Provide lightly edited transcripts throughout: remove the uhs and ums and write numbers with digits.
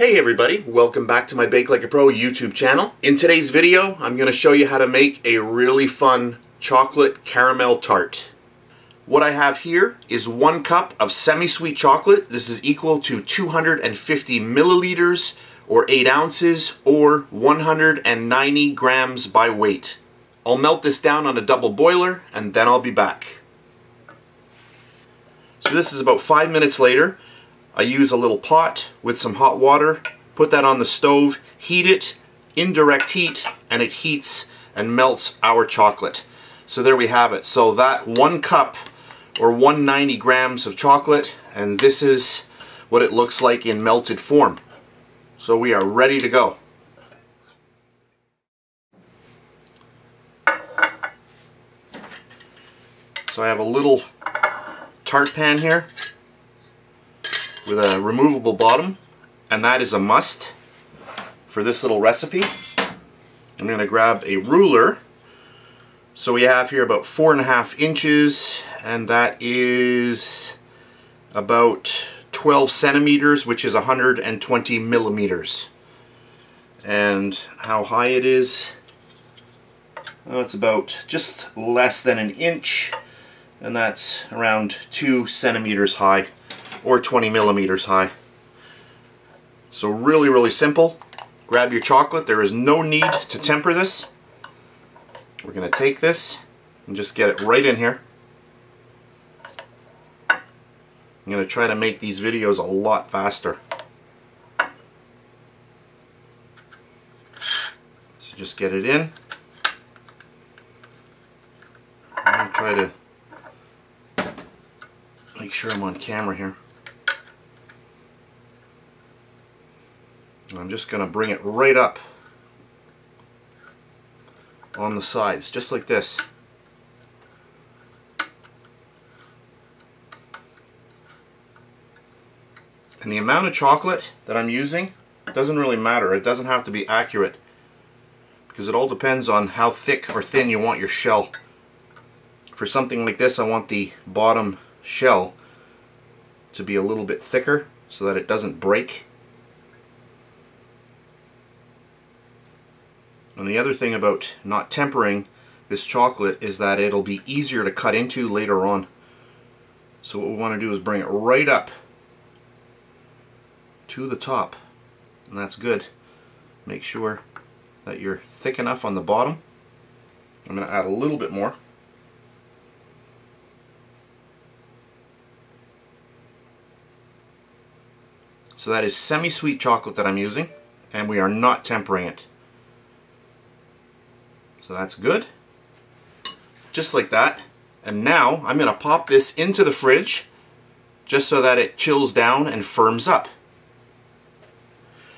Hey everybody, welcome back to my Bake Like a Pro YouTube channel. In today's video, I'm going to show you how to make a really fun chocolate caramel tart. What I have here is 1 cup of semi-sweet chocolate. This is equal to 250 milliliters or 8 ounces or 190 grams by weight. I'll melt this down on a double boiler and then I'll be back. So this is about 5 minutes later. I use a little pot with some hot water, put that on the stove, heat it, indirect heat, and it heats and melts our chocolate. So there we have it. So that 1 cup or 190 grams of chocolate, and this is what it looks like in melted form. So we are ready to go. So I have a little tart pan here with a removable bottom, and that is a must for this little recipe. I'm going to grab a ruler. So we have here about 4.5 inches, and that is about 12 centimeters, which is 120 millimeters. And how high it is, well, it's about just less than an inch, and that's around 2 centimeters high or 20 millimeters high. So really simple. Grab your chocolate. There is no need to temper this. We're going to take this and just get it right in here. I'm going to try to make these videos a lot faster. So just get it in. I'm going to try to make sure I'm on camera here. I'm just going to bring it right up on the sides, just like this. And the amount of chocolate that I'm using doesn't really matter. It doesn't have to be accurate, because it all depends on how thick or thin you want your shell. For something like this, I want the bottom shell to be a little bit thicker so that it doesn't break. And the other thing about not tempering this chocolate is that it'll be easier to cut into later on. So what we want to do is bring it right up to the top, and that's good. Make sure that you're thick enough on the bottom. I'm going to add a little bit more. So that is semi-sweet chocolate that I'm using, and we are not tempering it. So that's good. Just like that. And now I'm going to pop this into the fridge just so that it chills down and firms up.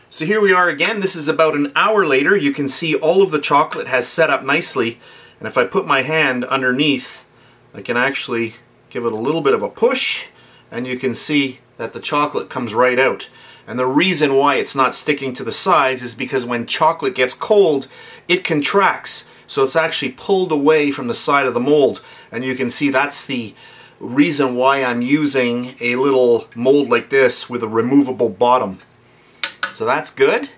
So here we are again. This is about an hour later. You can see all of the chocolate has set up nicely. And if I put my hand underneath, I can actually give it a little bit of a push, and you can see that the chocolate comes right out. And the reason why it's not sticking to the sides is because when chocolate gets cold, it contracts. So it's actually pulled away from the side of the mold. And you can see that's the reason why I'm using a little mold like this with a removable bottom. So that's good.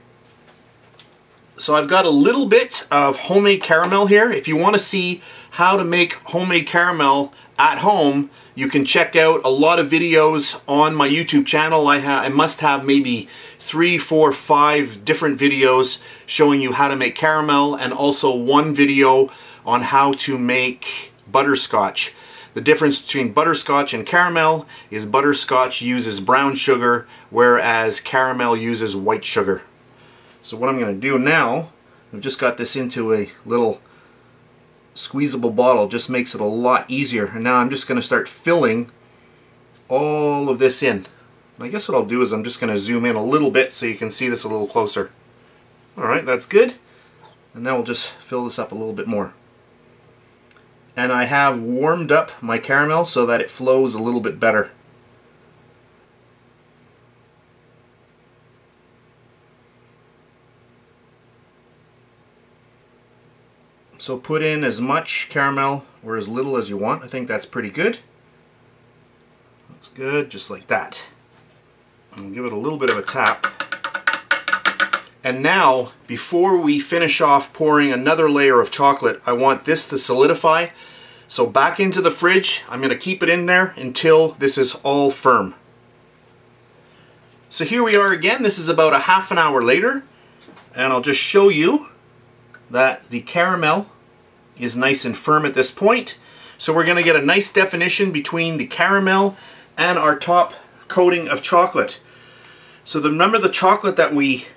So I've got a little bit of homemade caramel here. If you want to see how to make homemade caramel at home, you can check out a lot of videos on my YouTube channel. I must have maybe 3, 4, 5 different videos showing you how to make caramel, and also 1 video on how to make butterscotch. The difference between butterscotch and caramel is butterscotch uses brown sugar, whereas caramel uses white sugar. So what I'm going to do now, I've just got this into a little squeezable bottle. Just makes it a lot easier. And now I'm just going to start filling all of this in. And I guess what I'll do is I'm just going to zoom in a little bit so you can see this a little closer. Alright, that's good. And now we'll just fill this up a little bit more. And I have warmed up my caramel so that it flows a little bit better. So put in as much caramel or as little as you want. I think that's pretty good. That's good, just like that. And give it a little bit of a tap. And now, before we finish off pouring another layer of chocolate, I want this to solidify. So back into the fridge. I'm going to keep it in there until this is all firm. So here we are again. This is about a half an hour later. And I'll just show you that the caramel is nice and firm at this point. So we're going to get a nice definition between the caramel and our top coating of chocolate. So remember the chocolate that we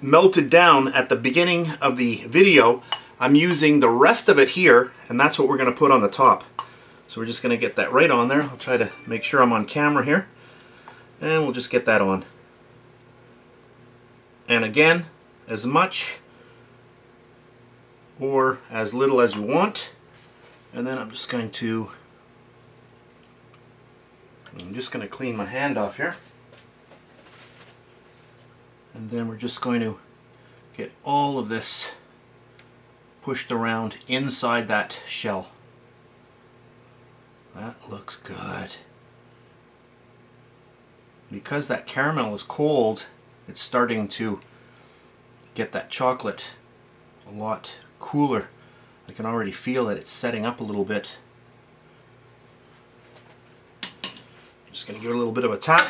melted down at the beginning of the video? I'm using the rest of it here, and that's what we're going to put on the top. So we're just going to get that right on there. I'll try to make sure I'm on camera here. And we'll just get that on. And again, as much or as little as you want. And then I'm just going to clean my hand off here. And then we're just going to get all of this pushed around inside that shell. That looks good. Because that caramel is cold, it's starting to get that chocolate a lot cooler. I can already feel that it's setting up a little bit. Just going to give it a little bit of a tap.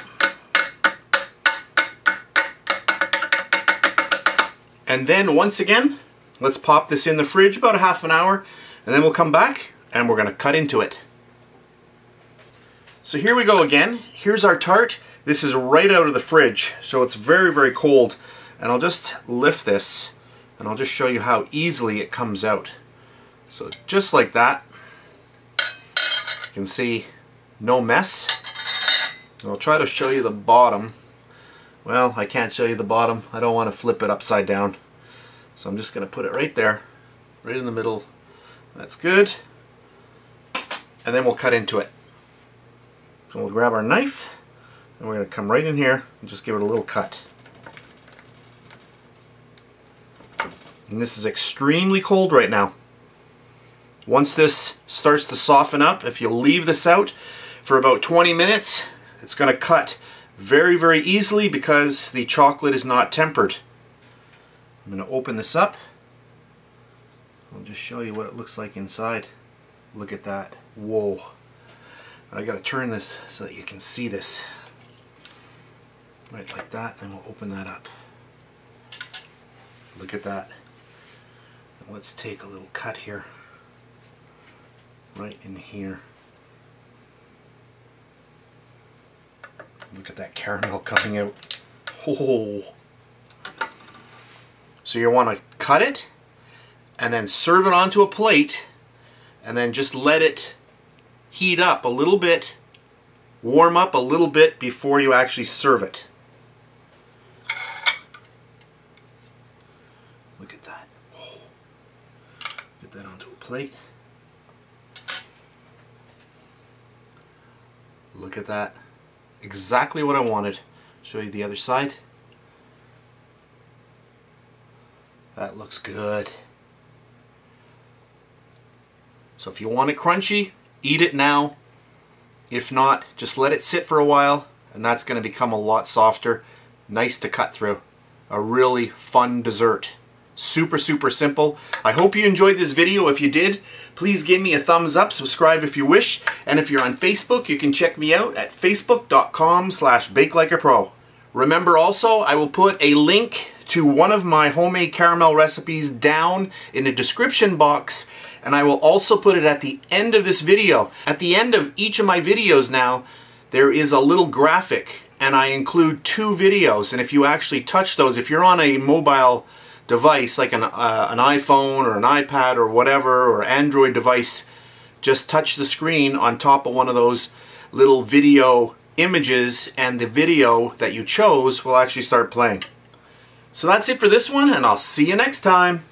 And then once again, let's pop this in the fridge about a half an hour, and then we'll come back and we're going to cut into it. So here we go again. Here's our tart. This is right out of the fridge, so it's very, very cold. And I'll just lift this and I'll just show you how easily it comes out. So just like that. You can see no mess. I'll try to show you the bottom. Well, I can't show you the bottom. I don't want to flip it upside down. So I'm just going to put it right there, right in the middle. That's good. And then we'll cut into it. So we'll grab our knife and we're going to come right in here and just give it a little cut. And this is extremely cold right now. Once this starts to soften up, if you leave this out for about 20 minutes, it's going to cut very, very easily because the chocolate is not tempered. I'm going to open this up. I'll just show you what it looks like inside. Look at that. Whoa. I got to turn this so that you can see this. Right like that, and we'll open that up. Look at that. Now let's take a little cut here. Right in here. Look at that caramel coming out. Oh. So you want to cut it and then serve it onto a plate and then just let it heat up a little bit, warm up a little bit before you actually serve it. Look at that. Oh. Get that onto a plate. Look at that. Exactly what I wanted. Show you the other side. That looks good. So if you want it crunchy, eat it now. If not, just let it sit for a while and that's going to become a lot softer. Nice to cut through. A really fun dessert. Super, super simple. I hope you enjoyed this video. If you did, please give me a thumbs up, subscribe if you wish, and if you're on Facebook, you can check me out at facebook.com/BakeLikeAPro. Remember also, I will put a link to one of my homemade caramel recipes down in the description box, and I will also put it at the end of this video. At the end of each of my videos now, there is a little graphic, and I include 2 videos, and if you actually touch those, if you're on a mobile device like an iPhone or an iPad or whatever, or Android device, just touch the screen on top of one of those little video images and the video that you chose will actually start playing. So that's it for this one, and I'll see you next time.